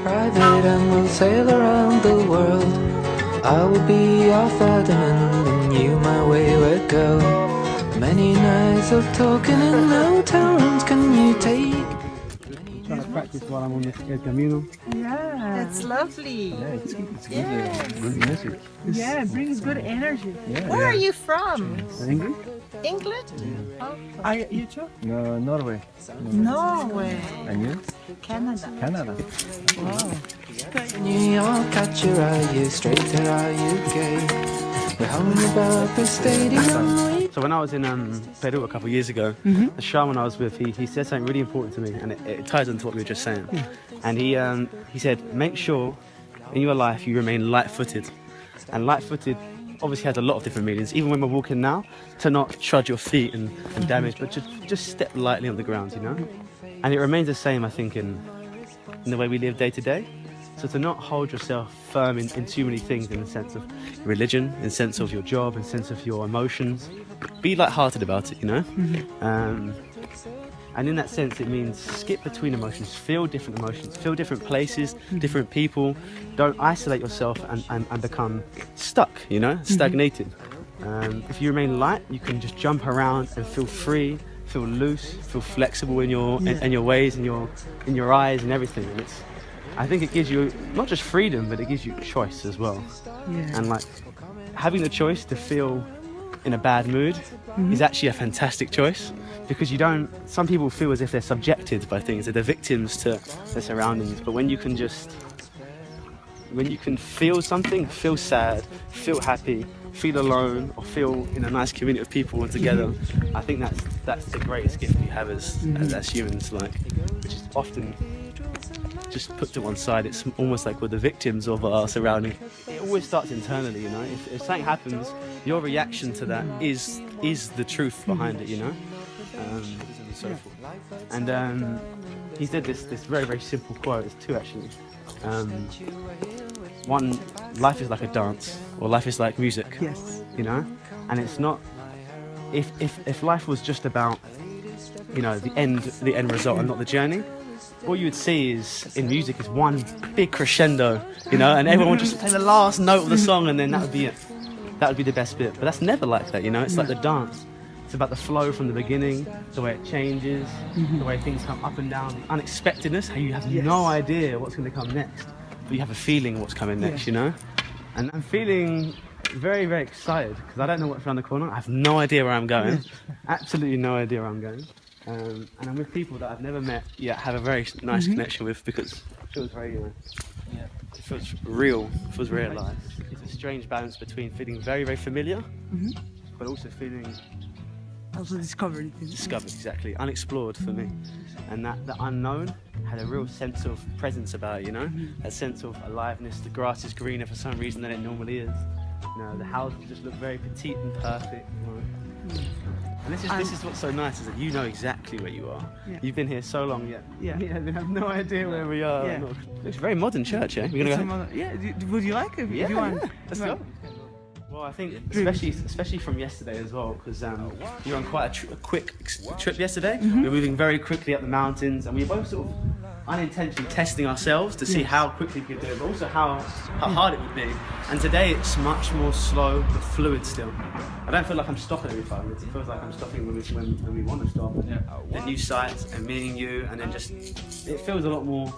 Private and we'll sail around the world. I will be your Ferdinand and you my wayward girl. Many nights of talking in hotel rooms can you take? I'm trying to practice while I'm on this El Camino. Yeah, that's lovely. Yeah, it's good music. Yeah, it brings good energy. Yeah, Where are you from? England? England? Yeah. Oh, are you too? No, Norway. Norway. And you? Canada. Canada. Wow. New York, catch your eye, you straight to our UK. We're home above the stadium. So when I was in Peru a couple of years ago, the shaman I was with, he said something really important to me, and it ties into what we were just saying. And he said, make sure in your life you remain light-footed. And light-footed obviously has a lot of different meanings. Even when we're walking now, to not trudge your feet and damage, but just step lightly on the ground, you know? And it remains the same, I think, in the way we live day to day. So to not hold yourself firm in too many things, in the sense of religion, in the sense of your job, in the sense of your emotions. Be light-hearted about it, you know? And in that sense, it means skip between emotions, feel different emotions, feel different places, different people. Don't isolate yourself and become stuck, you know, stagnated. If you remain light, you can just jump around and feel free, feel loose, feel flexible in your in your ways, in your eyes and everything. And I think it gives you not just freedom, but it gives you choice as well. And like having the choice to feel in a bad mood is actually a fantastic choice, because you don't, some people feel as if they're subjected by things, that they're victims to their surroundings. But when you can feel something, feel sad, feel happy, feel alone, or feel in a nice community of people and together, I think that's the greatest gift we have as humans, like, which is often just put to one side. It's almost like we're the victims of our surrounding. It always starts internally, you know. If something happens, your reaction to that is the truth behind it, you know. And so forth. And he said this very, very simple quote. It's two actually. One, life is like a dance, or life is like music. Yes. You know, and it's not. If life was just about, you know, the end result and not the journey, what you would see is in music is one big crescendo, you know, and everyone would just play the last note of the song, and then that would be it. That would be the best bit. But that's never like that, you know. It's like the dance. It's about the flow from the beginning, the way it changes, the way things come up and down, the unexpectedness, how you have no idea what's going to come next, but you have a feeling what's coming next, you know. And I'm feeling very, very excited, because I don't know what's around the corner. I have no idea where I'm going. Absolutely no idea where I'm going. And I'm with people that I've never met yet, have a very nice connection with, because it feels very, it feels real, it feels realised. It's a strange balance between feeling very, very familiar, but also feeling Also discovered. discovered, exactly, unexplored for me. And that the unknown had a real sense of presence about it, you know, a sense of aliveness. The grass is greener for some reason than it normally is. You know, the houses just look very petite and perfect. You know? And this is what's so nice, is that you know exactly where you are. You've been here so long yet. Yeah. We have no idea where we are. Yeah. It's a very modern church, eh? We're gonna go. Yeah. Would you like it? Yeah, If you want. let's go. Well, I think especially from yesterday as well, because you were on quite a quick trip yesterday. We were moving very quickly up the mountains, and we both sort of unintentionally testing ourselves to see how quickly we could do it, but also how hard it would be. And today it's much more slow but fluid still. I don't feel like I'm stopping every 5 minutes. It feels like I'm stopping when we want to stop. The new sights and meeting you, and then just it feels a lot more.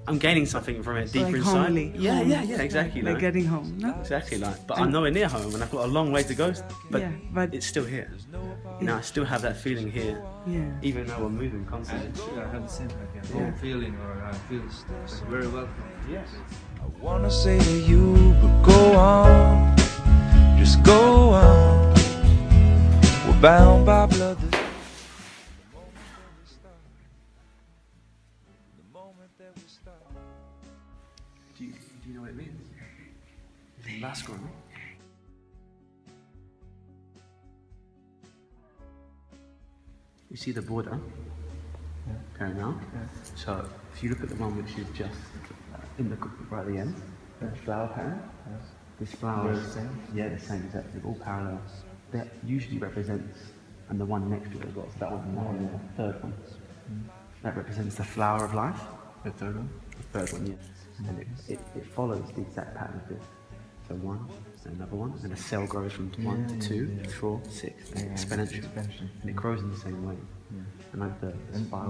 I'm gaining something from it deeper like inside. homely. Yeah, exactly. Like getting home, no? Exactly, but I'm nowhere near home, and I've got a long way to go. But, but it's still here. You know, I still have that feeling here, even though we're moving constantly. I have the same feeling, or I feel very welcome. Yes. I wanna say to you, but go on, just go on. We're bound by blood. Do you know what it means? It's in Basque, right? You see the border going out? So if you look at the one which is just in the right at the end, the flower pattern, this flower is the same? Yeah, the same, exactly, all parallel. That usually represents, and the one next to it as well, so that one, the third one. That represents the flower of life. The third one? The third one, yes. And it follows the exact pattern of this. So one, and another one, and a cell grows from 1 to 2, 4, 6, exponential. And it grows in the same way. And like the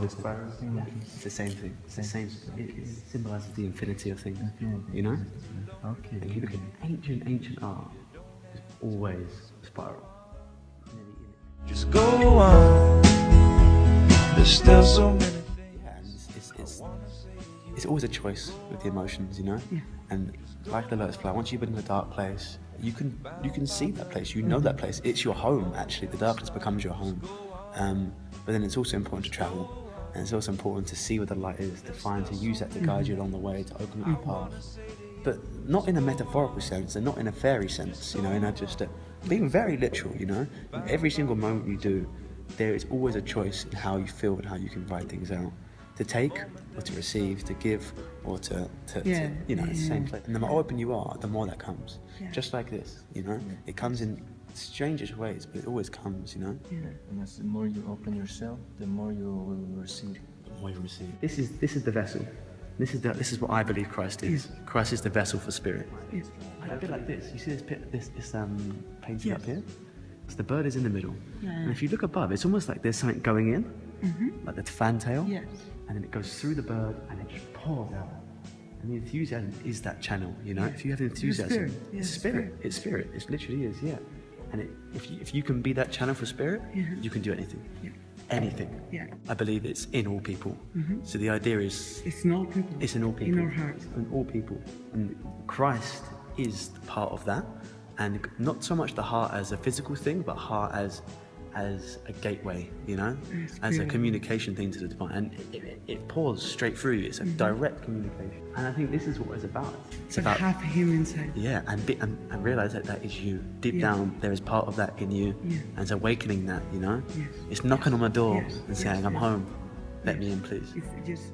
spiral thing, it's the same thing. It's the same. It symbolizes the infinity of things. You know? Okay. And if you look at ancient art, it's always spiral. Just go on. There's still so many things. Yeah, and it's always a choice with the emotions, you know. And like the lotus flower, once you've been in a dark place, you can see that place. You know that place. It's your home. Actually, the darkness becomes your home. But then it's also important to travel, and it's also important to see where the light is, to use that to guide you along the way, to open up your path. But not in a metaphorical sense, and not in a fairy sense, you know, in being very literal, you know. In every single moment you do, there is always a choice in how you feel and how you can write things out. To take or to receive, to give or to you know, it's the same place. And the more open you are, the more that comes. Just like this, you know. It comes in strangest ways, but it always comes, you know. And as the more you open yourself, the more you will receive. The more you receive. This is the vessel. This is what I believe Christ is. Christ is the vessel for spirit. A bit like this. You see this painting up here? So the bird is in the middle. And if you look above, it's almost like there's something going in, like the fantail. And then it goes through the bird and it just pours out. And the enthusiasm is that channel, you know. If you have enthusiasm, it's spirit. It's spirit. It literally is, And if you can be that channel for spirit, you can do anything. Anything. I believe it's in all people. So the idea is it's in all people. It's in all people. In our hearts. It's in all people. And Christ is part of that. And not so much the heart as a physical thing, but heart as a gateway, you know, as a communication thing to the divine, and it pours straight through you. It's a direct communication, and I think this is what it's about. It's about half him inside. And realize that is you deep down. There is part of that in you, and it's awakening that, you know. It's knocking on my door and saying, "I'm home. Let me in, please." It's just.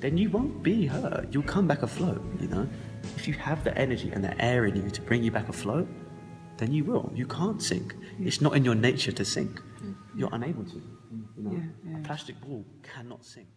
Then you won't be hurt. You'll come back afloat, you know. If you have the energy and the air in you to bring you back afloat, then you will. You can't sink. It's not in your nature to sink. You're unable to. You know, a plastic ball cannot sink.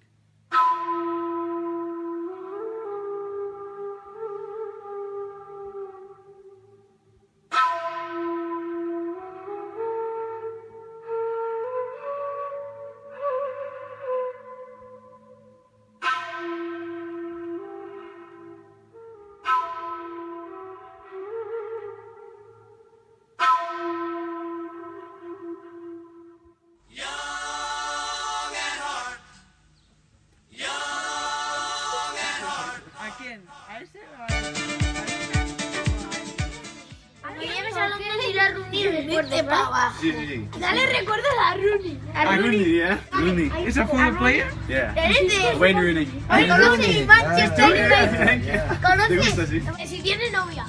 Sí. Dale recuerdos a Rooney. A Rooney, yeah. Rooney. Is a football player? Yeah. Eres Wayne Rooney. de conoce Manchester United. ¿Te gusta, sí? Conoce si tiene novia.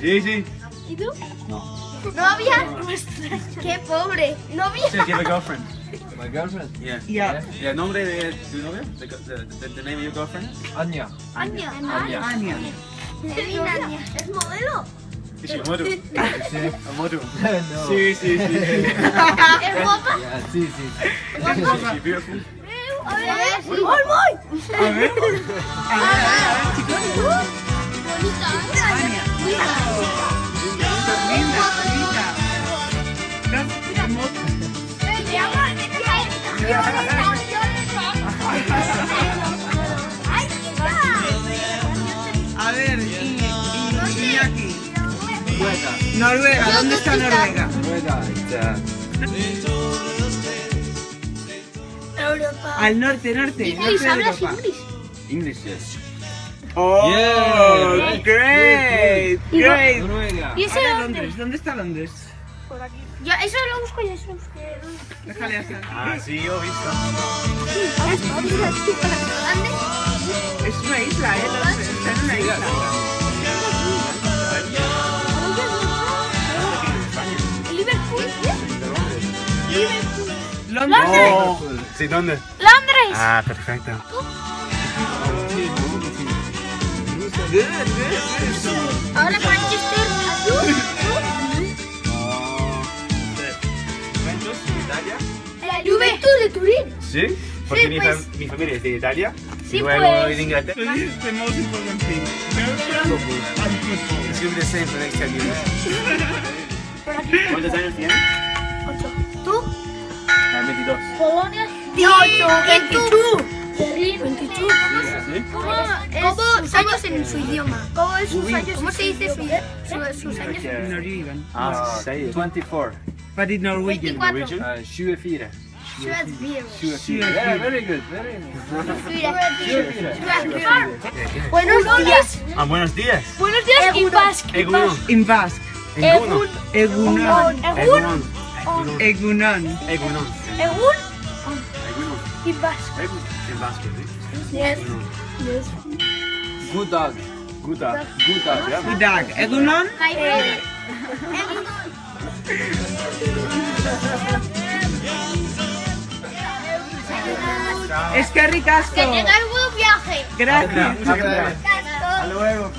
Sí. ¿Y tú? No. ¿Novia? Qué pobre. ¿Novia? Do you have a girlfriend? My girlfriend? Yeah. ¿Nombre de tu novia? The name of your girlfriend? Anya. Anya. Anya. ¿Es modelo? Is je moeder? Moeder. No. Sí, sí, sí. ¿Es guapa? Yeah, sí, sí. Is beautiful? A ver, sí. A ver. Chicos. Bonita. España. Linda, bonita. Gracias, hermosa. A ver, y aquí. Noruega, ¿dónde está Noruega? Noruega, Europa. Al norte, norte Inglés, de ¿hablas Europa. inglés? English, yes. Oh, Yeah. great, great. Noruega. ¿Y ese Ahora dónde? Londres, ¿dónde está Londres? Por aquí. Ya, eso lo busco yo, eso lo busco. Déjale hacer. Ah, sí, yo he visto. Es una isla, Londres, está en una isla. Liverpool. Londres. Oh, sí, ¿dónde? Londres. Ah, perfecto. Good, good. Ahora Manchester. Juventus, Italia. La Juventus de Turín. Sí, porque Sí, pues. mi familia es de Italia. Sí, y luego pues. de Inglaterra. This is the most important thing. It's gonna be the same for the next 10 years. Por aquí. ¿Cuántos años tienes? 8. ¿Tú? 22. Polonia. 18. 22. Berlín. 22. ¿Sí? ¿Cómo sus años en su idioma? ¿Cómo es sus años? ¿Cómo se dice sus años? Norwegian. Ah, sí. 24. But in Norwegian. 24. 24. Yeah, very good, very good. Buenos días. Ah, buenos días. Buenos días en basque. Egunon. In Basque. Egunon. Egunon. Egunon. Egunon. Egunon. Egun Egunon. en basque. Egunon. En basque, ¿sí? Yes. Good dog. Good dag. Good dog, yeah. Good dag. Egunon. My brother. Es que ricasco. Que tengáis buen viaje. Gracias. Hasta luego.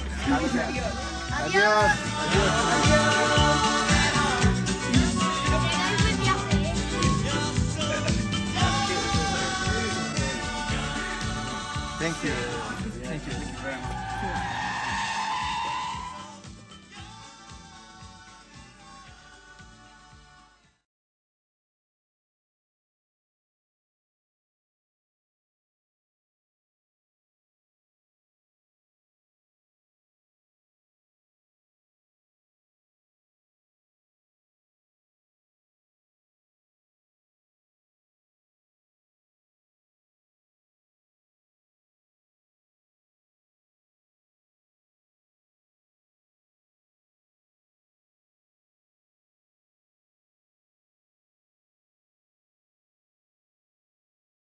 Adiós.